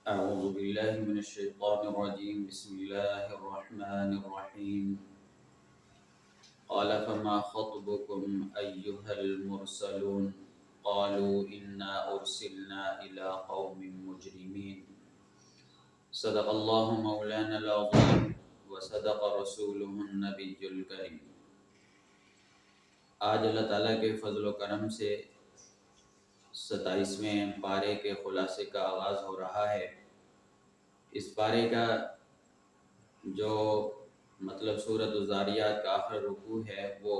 أعوذ بالله من الشيطان الرجيم بسم الله الرحمن الرحيم قال فما خطبكم أيها المرسلون قالوا إنا أرسلنا إلى قوم مجرمين صدق الله مولانا العظيم وصدق رسوله النبي الكريم۔ آج اللہ تعالیٰ کے فضل و کرم سے 27ویں پارے کے خلاصے کا آغاز ہو رہا ہے۔ اس پارے کا جو مطلب سورۃ الذاریات کا آخر رکوع ہے وہ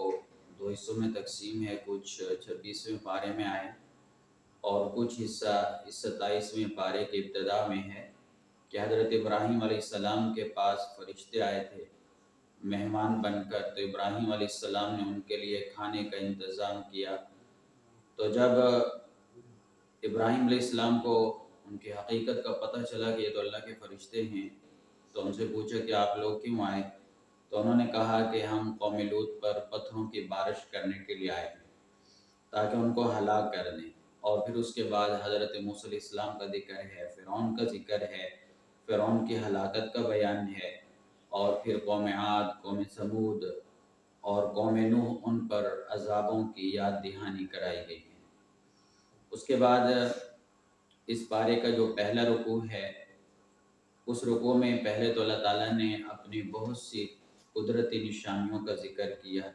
دو حصوں میں تقسیم ہے، کچھ 26ویں پارے میں آئے اور کچھ حصہ اس 27ویں پارے کے ابتدا میں ہے کہ حضرت ابراہیم علیہ السلام کے پاس فرشتے آئے تھے مہمان بن کر، تو ابراہیم علیہ السلام نے ان کے لیے کھانے کا انتظام کیا۔ تو جب ابراہیم علیہ السلام کو ان کی حقیقت کا پتہ چلا کہ یہ تو اللہ کے فرشتے ہیں، تو ان سے پوچھا کہ آپ لوگ کیوں آئے؟ تو انہوں نے کہا کہ ہم قوم لوط پر پتھروں کی بارش کرنے کے لیے آئے ہیں تاکہ ان کو ہلاک کر دیں۔ اور پھر اس کے بعد حضرت موسیٰ علیہ السلام کا ذکر ہے، فرعون کا ذکر ہے، فرعون کی ہلاکت کا بیان ہے، اور پھر قوم عاد، قوم ثمود اور قوم نوح ان پر عذابوں کی یاد دہانی کرائی گئی ہے۔ اس کے بعد اس پارے کا جو پہلا رکوع ہے، اس رکوع میں پہلے تو اللہ تعالیٰ نے اپنی بہت سی قدرتی نشانیوں کا ذکر کیا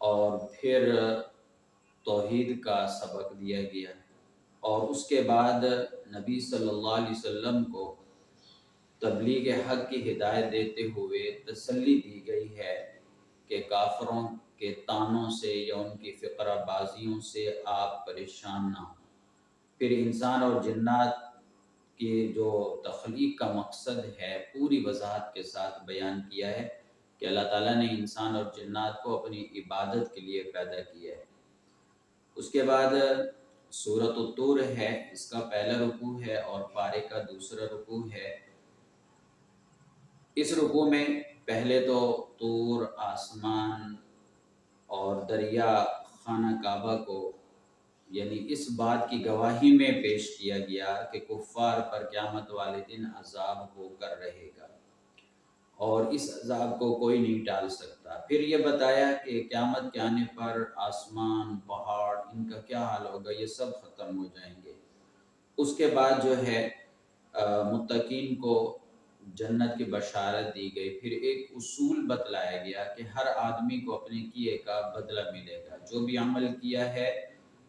اور پھر توحید کا سبق دیا گیا، اور اس کے بعد نبی صلی اللہ علیہ وسلم کو تبلیغ حق کی ہدایت دیتے ہوئے تسلی دی گئی ہے کہ کافروں کے طعنوں سے یا ان کی فقرہ بازیوں سے آپ پریشان نہ ہوں۔ پھر انسان اور جنات کی جو تخلیق کا مقصد ہے پوری وضاحت کے ساتھ بیان کیا ہے کہ اللہ تعالیٰ نے انسان اور جنات کو اپنی عبادت کے لیے پیدا کیا ہے۔ اس کے بعد سورۃ الطور ہے، اس کا پہلا رکوع ہے اور پارے کا دوسرا رکوع ہے۔ اس رکوع میں پہلے تو طور، آسمان اور دریا خانہ کعبہ کو یعنی اس بات کی گواہی میں پیش کیا گیا کہ کفار پر قیامت والے دن عذاب ہو کر رہے گا اور اس عذاب کو کوئی نہیں ٹال سکتا۔ پھر یہ بتایا کہ قیامت کے آنے پر آسمان، پہاڑ، ان کا کیا حال ہوگا، یہ سب ختم ہو جائیں گے۔ اس کے بعد جو ہے متقین کو جنت کی بشارت دی گئی۔ پھر ایک اصول بتلایا گیا کہ ہر آدمی کو اپنے کیے کا بدلہ ملے گا، جو بھی عمل کیا ہے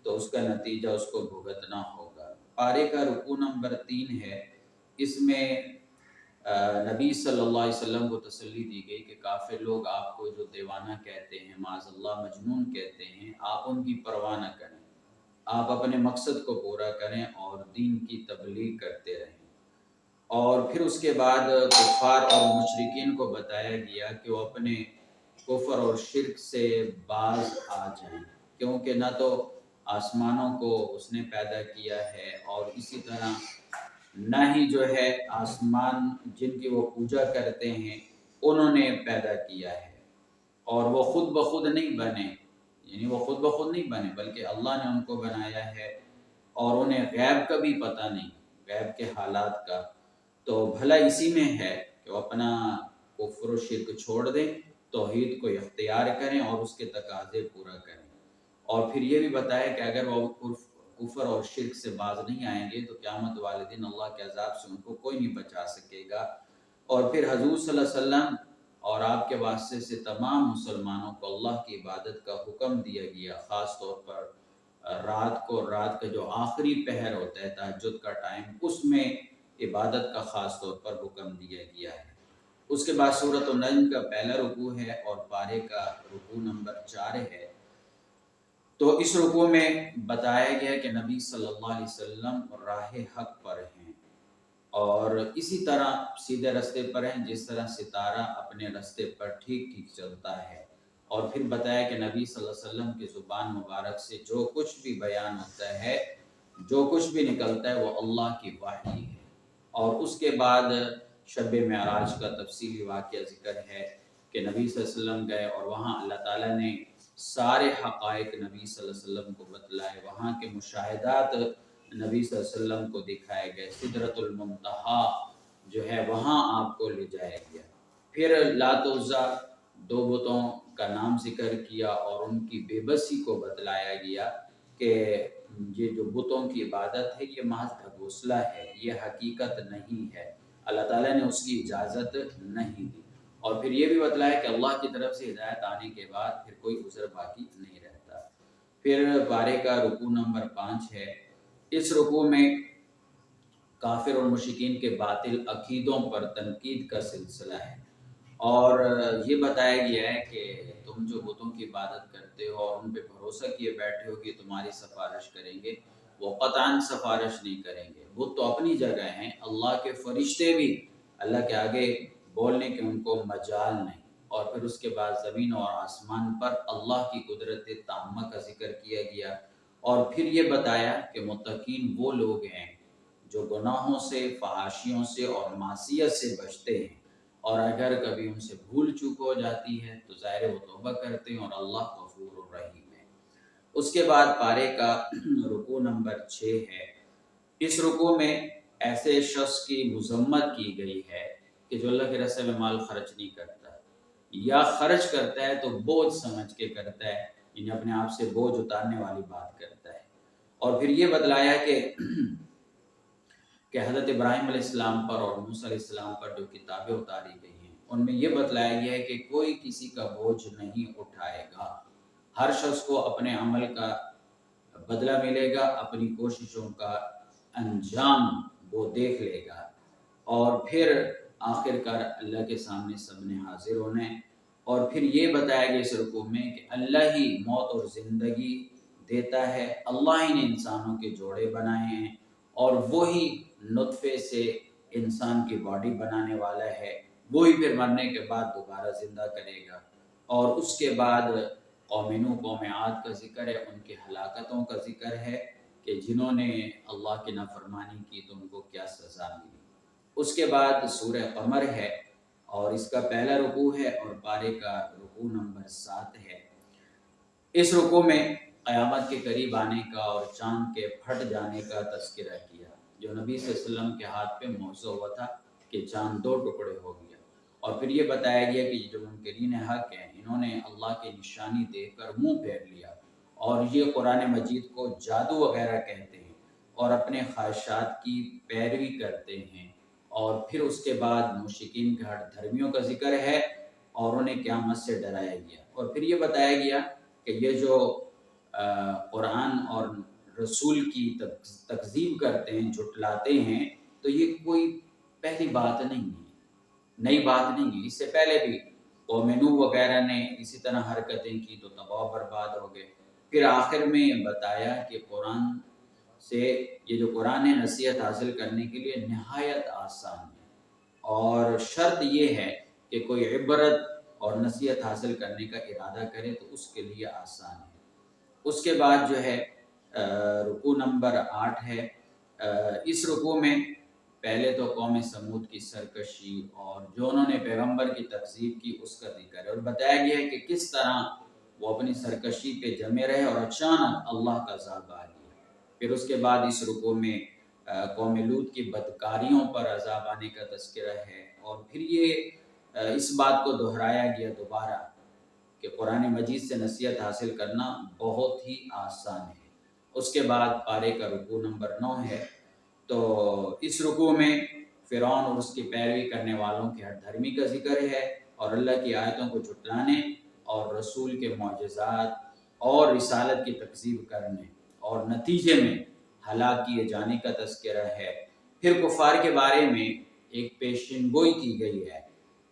تو اس کا نتیجہ اس کو بھگتنا ہوگا۔ پارے کا رکوع نمبر 3 ہے، اس میں نبی صلی اللہ علیہ وسلم کو تسلی دی گئی کہ کافر لوگ آپ کو جو دیوانہ کہتے ہیں، معاذ اللہ مجنون کہتے ہیں، آپ ان کی پرواہ نہ کریں، آپ اپنے مقصد کو پورا کریں اور دین کی تبلیغ کرتے رہیں۔ اور پھر اس کے بعد کفار اور مشرکین کو بتایا گیا کہ وہ اپنے کفر اور شرک سے باز آ جائیں، کیونکہ نہ تو آسمانوں کو اس نے پیدا کیا ہے اور اسی طرح نہ ہی جو ہے آسمان جن کی وہ پوجا کرتے ہیں انہوں نے پیدا کیا ہے، اور وہ خود بخود نہیں بنے، یعنی وہ خود بخود نہیں بنے بلکہ اللہ نے ان کو بنایا ہے، اور انہیں غیب کا بھی پتہ نہیں، غیب کے حالات کا۔ تو بھلا اسی میں ہے کہ وہ اپنا کفر و شرک چھوڑ دیں، توحید کو اختیار کریں اور اس کے تقاضے پورا کریں۔ اور پھر یہ بھی بتایا کہ اگر وہ کفر اور شرک سے باز نہیں آئیں گے تو قیامت والے دن اللہ کے عذاب سے ان کو کوئی نہیں بچا سکے گا۔ اور پھر حضور صلی اللہ علیہ وسلم اور آپ کے واسطے سے تمام مسلمانوں کو اللہ کی عبادت کا حکم دیا گیا، خاص طور پر رات کو، رات کا جو آخری پہر ہوتا ہے تہجد کا ٹائم، اس میں عبادت کا خاص طور پر حکم دیا گیا ہے۔ اس کے بعد سورۃ النجم کا پہلا رکوع ہے اور پارے کا رکوع نمبر 4 ہے۔ تو اس رکوع میں بتایا گیا کہ نبی صلی اللہ علیہ وسلم راہ حق پر ہیں اور اسی طرح سیدھے رستے پر ہیں جس طرح ستارہ اپنے رستے پر ٹھیک ٹھیک چلتا ہے۔ اور پھر بتایا کہ نبی صلی اللہ علیہ وسلم کی زبان مبارک سے جو کچھ بھی بیان ہوتا ہے، جو کچھ بھی نکلتا ہے وہ اللہ کی وحی ہے۔ اور اس کے بعد شب معراج کا تفصیلی واقعہ ذکر ہے کہ نبی صلی اللہ علیہ وسلم گئے اور وہاں اللہ تعالیٰ نے سارے حقائق نبی صلی اللہ علیہ وسلم کو بتلائے، وہاں کے مشاہدات نبی صلی اللہ علیہ وسلم کو دکھائے گئے، سدرۃ المنتہا جو ہے وہاں آپ کو لے جایا گیا۔ پھر لات و عزیٰ 2 بتوں کا نام ذکر کیا اور ان کی بے بسی کو بتلایا گیا کہ یہ جو بتوں کی عبادت ہے یہ محض ڈھکوسلہ ہے، یہ حقیقت نہیں ہے، اللہ تعالیٰ نے اس کی اجازت نہیں دی۔ اور پھر یہ بھی بتلایا کہ اللہ کی طرف سے ہدایت آنے کے بعد پھر کوئی عذر باقی نہیں رہتا۔ پھر پارے کا رکوع نمبر 5 ہے۔ اس رکوع میں کافر اور مشرکین کے باطل عقیدوں پر تنقید کا سلسلہ ہے، اور یہ بتایا گیا ہے کہ تم جو بتوں کی عبادت کرتے ہو اور ان پہ بھروسہ کیے بیٹھے ہو کہ تمہاری سفارش کریں گے، وہ قطعاً سفارش نہیں کریں گے۔ بت تو اپنی جگہ ہیں، اللہ کے فرشتے بھی اللہ کے آگے بولنے کے ان کو مجال نہیں۔ اور پھر اس کے بعد زمین اور آسمان پر اللہ کی قدرت تامہ کا ذکر کیا گیا، اور پھر یہ بتایا کہ متقین وہ لوگ ہیں جو گناہوں سے، فحاشیوں سے اور معصیت سے بچتے ہیں، اور اگر کبھی ان سے بھول چوک ہو جاتی ہے تو ظاہر وہ توبہ کرتے ہیں، اور اللہ غفور الرحیم ہے۔ اس کے بعد پارے کا رکوع نمبر 6 ہے۔ اس رکوع میں ایسے شخص کی مذمت کی گئی ہے کہ جو اللہ کے راستے میں مال خرچ نہیں کرتا، یا خرچ کرتا ہے تو بوجھ سمجھ کے کرتا ہے، یعنی اپنے آپ سے بوجھ اتارنے والی بات کرتا ہے۔ اور پھر یہ بتلایا کہ حضرت ابراہیم علیہ السلام پر اور موسیٰ علیہ السلام پر جو کتابیں اتاری گئی ہیں ان میں یہ بتلایا گیا ہے کہ کوئی کسی کا بوجھ نہیں اٹھائے گا، ہر شخص کو اپنے عمل کا بدلہ ملے گا، اپنی کوششوں کا انجام وہ دیکھ لے گا، اور پھر آخر کار اللہ کے سامنے سب نے حاضر ہونا ہے۔ اور پھر یہ بتایا گیا اس رکوع میں کہ اللہ ہی موت اور زندگی دیتا ہے، اللہ ہی نے انسانوں کے جوڑے بنائے ہیں، اور وہی نطفے سے انسان کی باڈی بنانے والا ہے، وہی پھر مرنے کے بعد دوبارہ زندہ کرے گا۔ اور اس کے بعد قوم نوح، قوم عاد کا ذکر ہے، ان کی ہلاکتوں کا ذکر ہے کہ جنہوں نے اللہ کی نافرمانی کی تو ان کو کیا سزا ملی۔ اس کے بعد سورہ قمر ہے، اور اس کا پہلا رکوع ہے اور پارے کا رکوع نمبر 7 ہے۔ اس رکوع میں قیامت کے قریب آنے کا اور چاند کے پھٹ جانے کا تذکرہ کیا، جو نبی صلی اللہ علیہ وسلم کے ہاتھ پہ موضوع ہوا تھا کہ چاند 2 ٹکڑے ہو گیا۔ اور پھر یہ بتایا گیا کہ جو منکرین حق ہیں انہوں نے اللہ کی نشانی دیکھ کر منہ پھیر لیا، اور یہ قرآن مجید کو جادو وغیرہ کہتے ہیں اور اپنے خواہشات کی پیروی کرتے ہیں۔ اور پھر اس کے بعد مشرکین کے ہٹ دھرمیوں کا ذکر ہے اور انہیں قیامت سے ڈرایا گیا۔ اور پھر یہ بتایا گیا کہ یہ جو قرآن اور رسول کی تکذیب کرتے ہیں، جھٹلاتے ہیں، تو یہ کوئی پہلی بات نہیں ہے، نئی بات نہیں ہے، اس سے پہلے بھی قوم نوح وغیرہ نے اسی طرح حرکتیں کی تو تباہ و برباد ہو گئے۔ پھر آخر میں بتایا کہ قرآن سے یہ جو قرآن ہے نصیحت حاصل کرنے کے لیے نہایت آسان ہے، اور شرط یہ ہے کہ کوئی عبرت اور نصیحت حاصل کرنے کا ارادہ کرے تو اس کے لیے آسان ہے۔ اس کے بعد جو ہے رکوع نمبر 8 ہے۔ اس رکوع میں پہلے تو قوم سمود کی سرکشی اور جو انہوں نے پیغمبر کی تکذیب کی اس کا ذکر ہے، اور بتایا گیا ہے کہ کس طرح وہ اپنی سرکشی پہ جمے رہے اور اچانک اللہ کا عذاب آ گیا۔ پھر اس کے بعد اس رکوع میں قوم لوط کی بدکاریوں پر عذاب آنے کا تذکرہ ہے، اور پھر یہ اس بات کو دہرایا گیا دوبارہ کہ قرآن مجید سے نصیحت حاصل کرنا بہت ہی آسان ہے۔ اس کے بعد پارے کا رکوع نمبر 9 ہے۔ تو اس رکوع میں فرعون اور اس کی پیروی کرنے والوں کی ہٹ دھرمی کا ذکر ہے، اور اللہ کی آیتوں کو جھٹلانے اور رسول کے معجزات اور رسالت کی تکذیب کرنے اور نتیجے میں ہلاک کیے جانے کا تذکرہ ہے۔ پھر کفار کے بارے میں ایک پیشین گوئی کی گئی ہے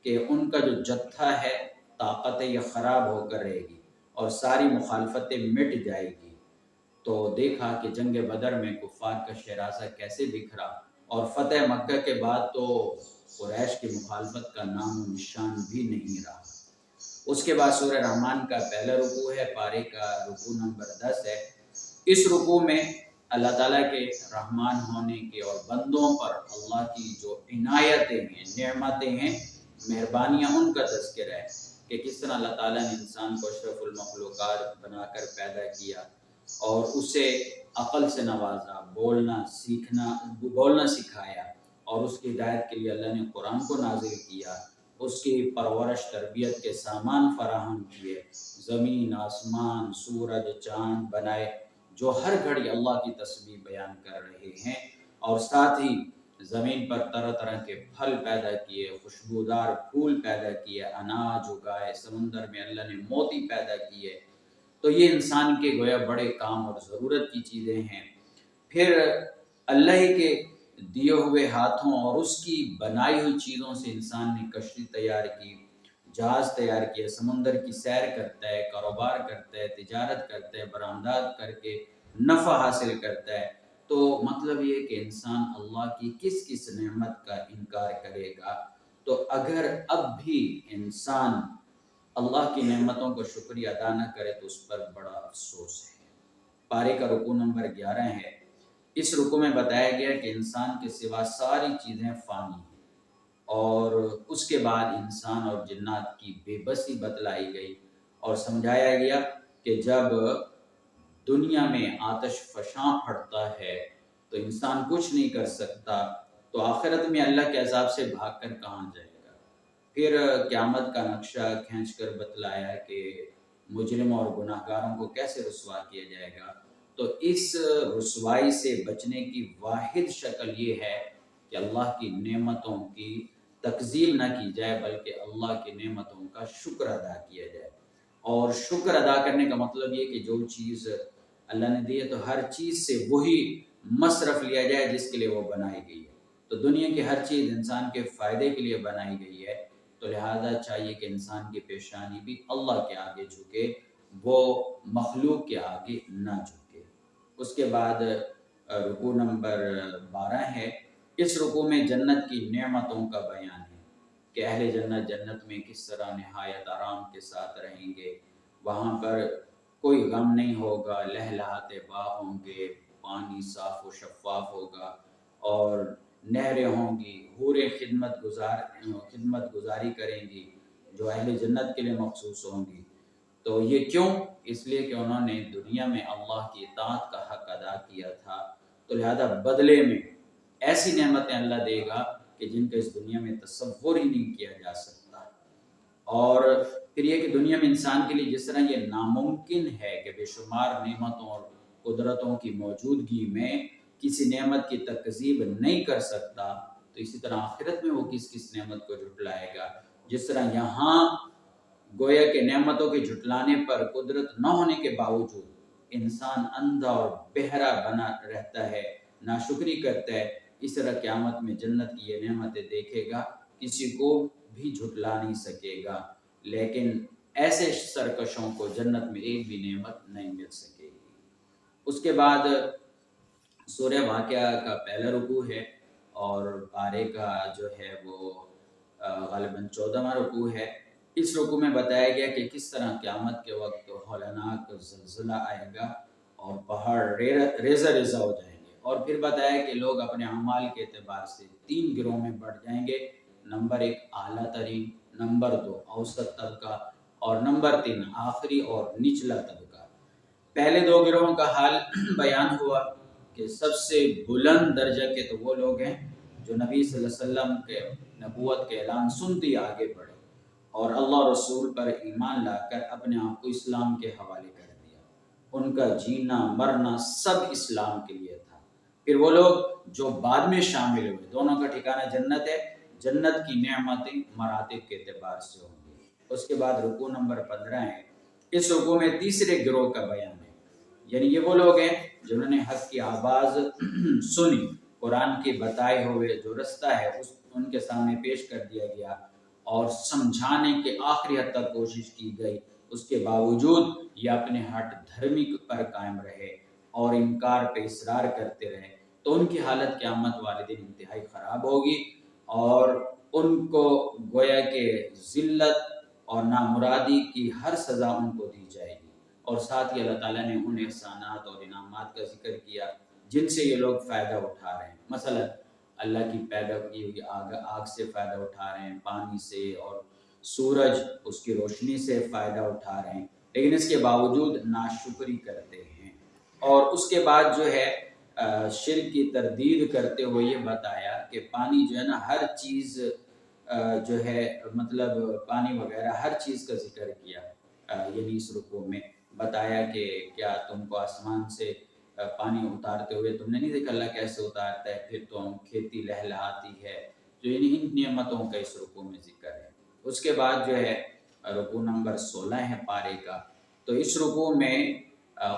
کہ ان کا جو جتھا ہے طاقت یہ خراب ہو کر رہے گی اور ساری مخالفتیں مٹ جائے گی۔ تو دیکھا کہ جنگ بدر میں کفار کا شیرازہ کیسے بکھرا، اور فتح مکہ کے بعد تو قریش کی مخالفت کا نام و نشان بھی نہیں رہا۔ اس کے بعد سورہ رحمان کا پہلا رکوع ہے، پارے کا رکوع نمبر 10 ہے۔ اس رکوع میں اللہ تعالیٰ کے رحمان ہونے کے اور بندوں پر اللہ کی جو عنایتیں ہیں، نعمتیں ہیں، مہربانیاں، ان کا تذکرہ ہے کہ کس طرح اللہ تعالیٰ نے انسان کو اشرف المخلوقات بنا کر پیدا کیا، اور اسے عقل سے نوازا، بولنا سکھایا، اور اس کی ہدایت کے لیے اللہ نے قرآن کو نازل کیا، اس کی پرورش تربیت کے سامان فراہم کیے، زمین آسمان سورج چاند بنائے جو ہر گھڑی اللہ کی تسبیح بیان کر رہے ہیں، اور ساتھ ہی زمین پر طرح طرح کے پھل پیدا کیے، خوشبودار پھول پیدا کیے، اناج اگائے، سمندر میں اللہ نے موتی پیدا کیے۔ تو یہ انسان کے گویا بڑے کام اور ضرورت کی چیزیں ہیں۔ پھر اللہ کے دیے ہوئے ہاتھوں اور اس کی بنائی ہوئی چیزوں سے انسان نے کشتی تیار کی، جہاز تیار کیا، سمندر کی سیر کرتا ہے، کاروبار کرتا ہے، تجارت کرتا ہے، برآمدات کر کے نفع حاصل کرتا ہے۔ تو مطلب یہ کہ انسان اللہ کی کس کس نعمت کا انکار کرے گا؟ تو اگر اب بھی انسان اللہ کی نعمتوں کو شکریہ ادا نہ کرے تو اس پر بڑا افسوس ہے۔ پارے کا رکوع نمبر 11 ہے۔ اس رکوع میں بتایا گیا کہ انسان کے سوا ساری چیزیں فانی ہیں، اور اس کے بعد انسان اور جنات کی بے بسی بتلائی گئی، اور سمجھایا گیا کہ جب دنیا میں آتش فشاں پھٹتا ہے تو انسان کچھ نہیں کر سکتا، تو آخرت میں اللہ کے عذاب سے بھاگ کر کہاں جائے گا؟ پھر قیامت کا نقشہ کھینچ کر بتلایا کہ مجرم اور گناہ گاروں کو کیسے رسوا کیا جائے گا۔ تو اس رسوائی سے بچنے کی واحد شکل یہ ہے کہ اللہ کی نعمتوں کی تکذیب نہ کی جائے، بلکہ اللہ کی نعمتوں کا شکر ادا کیا جائے۔ اور شکر ادا کرنے کا مطلب یہ کہ جو چیز اللہ نے دی ہے تو ہر چیز سے وہی مصرف لیا جائے جس کے لیے وہ بنائی گئی ہے۔ تو دنیا کی ہر چیز انسان کے فائدے کے لیے بنائی گئی ہے، تو لہذا چاہیے کہ انسان کی پیشانی بھی اللہ کے آگے جھکے، وہ مخلوق کے آگے نہ جھکے۔ اس کے بعد رکوع نمبر 12 ہے۔ اس رکوع میں جنت کی نعمتوں کا بیان ہے کہ اہل جنت جنت میں کس طرح نہایت آرام کے ساتھ رہیں گے، وہاں پر کوئی غم نہیں ہوگا، لہلہاتے باغ ہوں گے، پانی صاف و شفاف ہوگا، اور نہریں ہوں گی، حوریں خدمت گزاری کریں گی جو اہل جنت کے لیے مخصوص ہوں گی۔ تو یہ کیوں؟ اس لیے کہ انہوں نے دنیا میں اللہ کی اطاعت کا حق ادا کیا تھا، تو لہذا بدلے میں ایسی نعمتیں اللہ دے گا کہ جن کا اس دنیا میں تصور ہی نہیں کیا جا سکتا۔ اور پھر یہ کہ دنیا میں انسان کے لیے جس طرح یہ ناممکن ہے کہ بے شمار نعمتوں اور قدرتوں کی موجودگی میں کسی نعمت کی تکذیب نہیں کر سکتا، تو اسی طرح آخرت میں وہ کس نعمت کو جھٹلائے گا۔ جس طرح یہاں گویا کہ نعمتوں کے جھٹلانے پر قدرت نہ ہونے کے باوجود انسان اندھا اور بہرا بنا رہتا ہے، ناشکری کرتا ہے، اس طرح قیامت میں جنت کی یہ نعمتیں دیکھے گا، کسی کو بھی جھٹلا نہیں سکے گا۔ لیکن ایسے سرکشوں کو جنت میں ایک بھی نعمت نہیں مل سکے گی۔ اس کے بعد سورہ واقعہ کا پہلا رکوع ہے، اور پارے کا جو ہے وہ غالباً 14واں رکوع ہے۔ اس رکوع میں بتایا گیا کہ کس طرح قیامت کے وقت ہولناک زلزلہ آئے گا اور پہاڑ ریزہ ریزہ ہو جائیں گے، اور پھر بتایا کہ لوگ اپنے اعمال کے اعتبار سے 3 گروہ میں بڑھ جائیں گے۔ نمبر 1 اعلیٰ ترین، نمبر 2 اوسط طبقہ، اور نمبر 3 آخری اور نچلا طبقہ۔ پہلے 2 گروہوں کا حال بیان ہوا کہ سب سے بلند درجہ کے تو وہ لوگ ہیں جو نبی صلی اللہ علیہ وسلم کے نبوت کے اعلان سنتے ہی آگے بڑھے اور اللہ رسول پر ایمان لا کر اپنے آپ کو اسلام کے حوالے کر دیا۔ ان کا جینا مرنا سب اسلام کے لیے تھا۔ پھر وہ لوگ جو بعد میں شامل ہوئے، دونوں کا ٹھکانہ جنت ہے، جنت کی نعمتیں مراتب کے اعتبار سے ہوں گی۔ اس کے بعد رکوع نمبر 15 ہے۔ اس رکوع میں تیسرے گروہ کا بیان ہے، یعنی یہ وہ لوگ ہیں جنہوں نے حق کی آواز سنی، قرآن کے بتائے ہوئے جو رستہ ہے ان کے سامنے پیش کر دیا گیا، اور سمجھانے کے آخری حد تک کوشش کی گئی، اس کے باوجود یہ اپنے ہٹ دھرمی پر قائم رہے اور انکار پہ اصرار کرتے رہے، تو ان کی حالت قیامت والے دن انتہائی خراب ہوگی، اور ان کو گویا کہ ذلت اور نامرادی کی ہر سزا ان کو دی جائے گی۔ اور ساتھ ہی اللہ تعالیٰ نے ان احسانات اور انعامات کا ذکر کیا جن سے یہ لوگ فائدہ اٹھا رہے ہیں۔ مثلا اللہ کی پیدا کی ہوئی آگ سے فائدہ اٹھا رہے ہیں، پانی سے، اور سورج اس کی روشنی سے فائدہ اٹھا رہے ہیں، لیکن اس کے باوجود ناشکری کرتے ہیں۔ اور اس کے بعد جو ہے شرک کی تردید کرتے ہوئے یہ بتایا کہ پانی جو ہے نا ہر چیز جو ہے مطلب پانی وغیرہ ہر چیز کا ذکر کیا، یعنی اس رکوع میں بتایا کہ کیا تم کو آسمان سے پانی اتارتے ہوئے تم نے نہیں دیکھا اللہ کیسے اتارتا ہے، پھر تم کھیتی لہلہاتی ہے، جو یعنی ان نعمتوں کا اس رکوع میں ذکر ہے۔ اس کے بعد جو ہے رکوع نمبر 16 ہے پارے کا، تو اس رکوع میں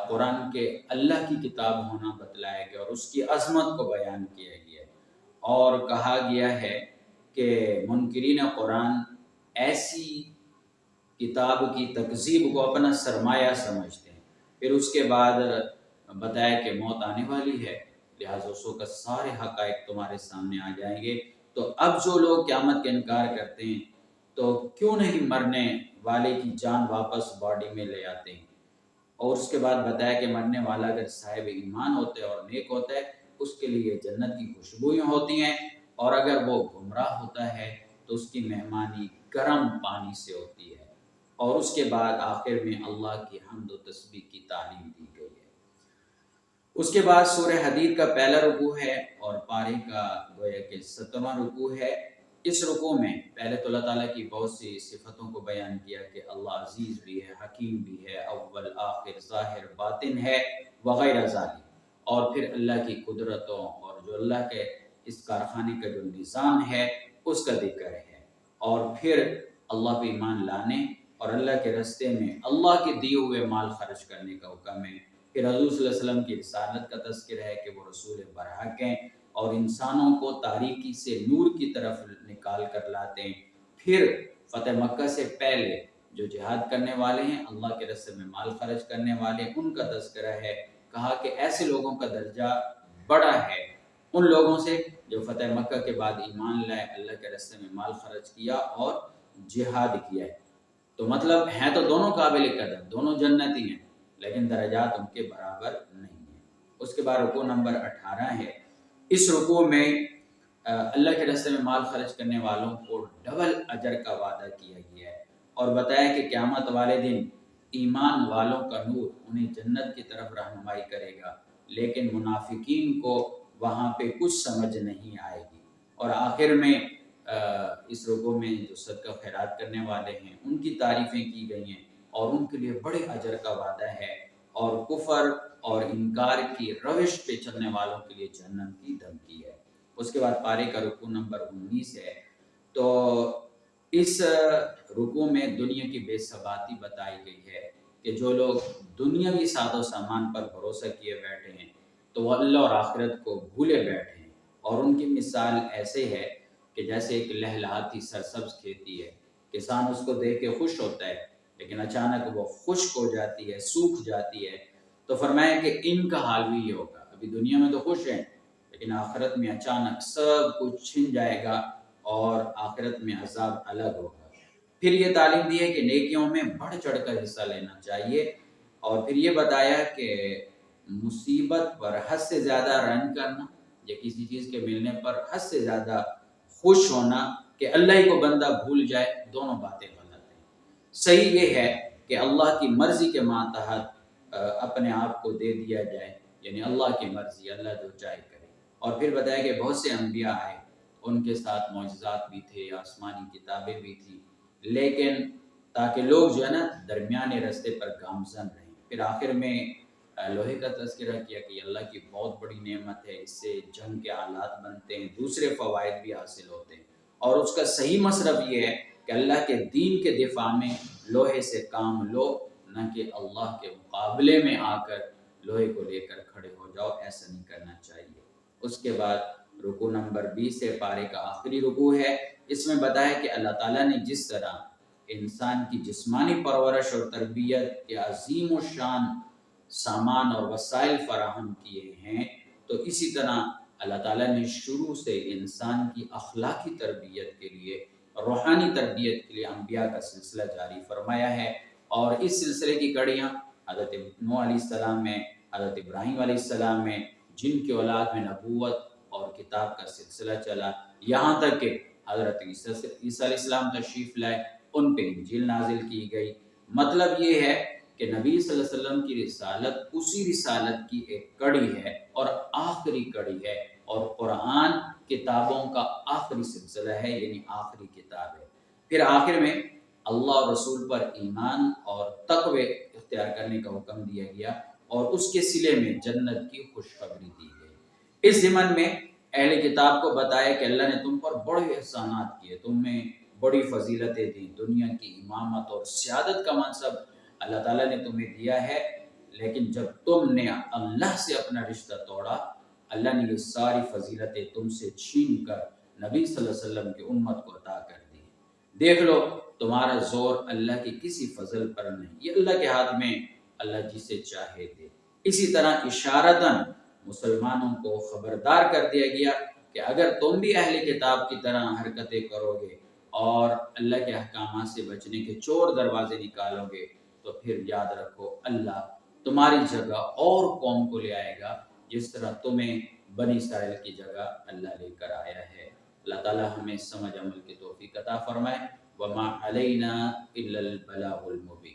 قرآن کے اللہ کی کتاب ہونا بتلایا گیا اور اس کی عظمت کو بیان کیا گیا اور کہا گیا ہے کہ منکرین قرآن ایسی کتاب کی تکذیب کو اپنا سرمایہ سمجھتے ہیں۔ پھر اس کے بعد بتایا کہ موت آنے والی ہے، لہٰذا اس وقت سارے حقائق تمہارے سامنے آ جائیں گے، تو اب جو لوگ قیامت کا انکار کرتے ہیں تو کیوں نہیں مرنے والے کی جان واپس باڈی میں لے آتے ہیں۔ اور اس کے بعد بتایا کہ مرنے والا اگر صاحب ایمان ہوتا ہے اور نیک ہوتا ہے اس کے لیے جنت کی خوشبوئیں ہوتی ہیں، اور اگر وہ گمراہ ہوتا ہے تو اس کی مہمانی گرم پانی سے ہوتی ہے۔ اور اس کے بعد آخر میں اللہ کی حمد و تسبیح کی تعلیم دی گئی ہے۔ اس کے بعد سورہ حدید کا پہلا رکوع ہے اور پارے کا گویا کہ 17واں رکوع ہے۔ اس رکوع میں پہلے تو اللہ تعالیٰ کی بہت سی صفتوں کو بیان کیا کہ اللہ عزیز بھی ہے، حکیم بھی ہے، اول آخر ظاہر باطن ہے وغیرہ ذالک، اور پھر اللہ کی قدرتوں اور جو اللہ کے اس کارخانے کا جو نظام ہے اس کا ذکر ہے، اور پھر اللہ پہ ایمان لانے اور اللہ کے راستے میں اللہ کے دیے ہوئے مال خرچ کرنے کا حکم ہے۔ پھر حضور صلی اللہ علیہ وسلم کی رسالت کا تذکرہ ہے کہ وہ رسول برحق ہیں اور انسانوں کو تاریکی سے نور کی طرف نکال کر لاتے ہیں۔ پھر فتح مکہ سے پہلے جو جہاد کرنے والے ہیں، اللہ کے راستے میں مال خرچ کرنے والے ہیں، ان کا تذکرہ ہے۔ کہا کہ ایسے لوگوں کا درجہ بڑا ہے ان لوگوں سے جو فتح مکہ کے بعد ایمان لائے، اللہ کے راستے میں مال خرچ کیا اور جہاد کیا ہے۔ تو مطلب ہیں تو دونوں قابل قدر، دونوں جنتی ہیں، لیکن درجات ان کے برابر نہیں ہیں۔ اس کے بعد رکوع نمبر 18 ہے۔ اس رکوع میں اللہ کے راستے میں مال خرچ کرنے والوں کو ڈبل اجر کا وعدہ کیا گیا ہے، اور بتایا کہ قیامت والے دن ایمان والوں کا نور انہیں جنت کی طرف رہنمائی کرے گا، لیکن منافقین کو وہاں پہ کچھ سمجھ نہیں آئے گی۔ اور آخر میں اس رکوع میں جو صدقہ خیرات کرنے والے ہیں ان کی تعریفیں کی گئی ہیں اور ان کے لیے بڑے اجر کا وعدہ ہے، اور کفر اور انکار کی روش پہ چلنے والوں کے لیے جہنم کی دھمکی ہے۔ اس کے بعد پارے کا رکوع نمبر 19 ہے۔ تو اس رکوع میں دنیا کی بے ثباتی بتائی گئی ہے کہ جو لوگ دنیاوی ساز و سامان پر بھروسہ کیے بیٹھے ہیں تو وہ اللہ اور آخرت کو بھولے بیٹھے ہیں، اور ان کی مثال ایسے ہے کہ جیسے ایک لہلہاتی سرسبز کھیتی ہے، کسان اس کو دیکھ کے خوش ہوتا ہے لیکن اچانک وہ خشک ہو جاتی ہے، سوکھ جاتی ہے۔ تو فرمایا کہ ان کا حال بھی یہ ہوگا، ابھی دنیا میں تو خوش ہیں لیکن آخرت میں اچانک سب کچھ چھن جائے گا اور آخرت میں عذاب الگ ہوگا۔ پھر یہ تعلیم دی ہے کہ نیکیوں میں بڑھ چڑھ کر حصہ لینا چاہیے، اور پھر یہ بتایا کہ مصیبت پر حد سے زیادہ رن کرنا یا کسی چیز کے ملنے پر حد سے زیادہ خوش ہونا کہ اللہ ہی کو بندہ بھول جائے، دونوں باتیں غلط ہیں۔ صحیح یہ ہے کہ اللہ کی مرضی کے ماتحت اپنے آپ کو دے دیا جائے، یعنی اللہ کی مرضی، اللہ جو چاہے کرے۔ اور پھر بتایا کہ بہت سے انبیاء آئے، ان کے ساتھ معجزات بھی تھے، آسمانی کتابیں بھی تھیں، لیکن تاکہ لوگ جو ہے نا درمیانے رستے پر گامزن رہیں۔ پھر آخر میں لوہے کا تذکرہ کیا کہ اللہ کی بہت بڑی نعمت ہے، اس سے جنگ کے آلات بنتے ہیں، دوسرے فوائد بھی حاصل ہوتے ہیں، اور اس کا صحیح مصرف یہ ہے کہ اللہ کے دین کے دفاع میں لوہے سے کام لو، نہ کہ اللہ کے مقابلے میں آ کر لوہے کو لے کر کھڑے ہو جاؤ، ایسا نہیں کرنا چاہیے۔ اس کے بعد رکوع نمبر 20 سے پارے کا آخری رکوع ہے۔ اس میں بتایا کہ اللہ تعالیٰ نے جس طرح انسان کی جسمانی پرورش اور تربیت کے عظیم و شان سامان اور وسائل فراہم کیے ہیں، تو اسی طرح اللہ تعالیٰ نے شروع سے انسان کی اخلاقی تربیت کے لیے، روحانی تربیت کے لیے انبیاء کا سلسلہ جاری فرمایا ہے، اور اس سلسلے کی کڑیاں حضرت نوح علیہ السلام میں، حضرت ابراہیم علیہ السلام میں، جن کی اولاد میں نبوت اور کتاب کا سلسلہ چلا، یہاں تک کہ حضرت عیسیٰ علیہ السلام تشریف لائے، ان پہ انجیل نازل کی گئی۔ مطلب یہ ہے کہ نبی صلی اللہ علیہ وسلم کی رسالت اسی رسالت کی ایک کڑی ہے اور آخری کڑی ہے، اور قرآن کتابوں کا آخری سلسلہ ہے، یعنی آخری کتاب ہے۔ پھر آخر میں اللہ اور رسول پر ایمان اور تقوی اختیار کرنے کا حکم دیا گیا، اور اس کے صلے میں جنت کی خوشخبری دی گئی۔ اس ضمن میں اہل کتاب کو بتایا کہ اللہ نے تم پر بڑے احسانات کیے، تمہیں بڑی فضیلتیں دی، دنیا کی امامت اور سیادت کا منصب اللہ تعالیٰ نے تمہیں دیا ہے، لیکن جب تم نے اللہ سے اپنا رشتہ توڑا، اللہ نے یہ ساری فضیلتیں تم سے چھین کر نبی صلی اللہ علیہ وسلم کی امت کو عطا کر دی۔ دیکھ لو تمہارا زور اللہ کی کسی فضل پر نہیں، یہ اللہ کے ہاتھ میں، اللہ جسے چاہے دے۔ اسی طرح اشارتاً مسلمانوں کو خبردار کر دیا گیا کہ اگر تم بھی اہل کتاب کی طرح حرکتیں کرو گے اور اللہ کے احکامات سے بچنے کے چور دروازے نکالو گے، تو پھر یاد رکھو اللہ تمہاری جگہ اور قوم کو لے آئے گا، جس طرح تمہیں بنی اسرائیل کی جگہ اللہ لے کر آیا ہے۔ اللہ تعالیٰ ہمیں سمجھ عمل کی توفیق عطا فرمائے۔ وما علینا الا البلاغ المبین۔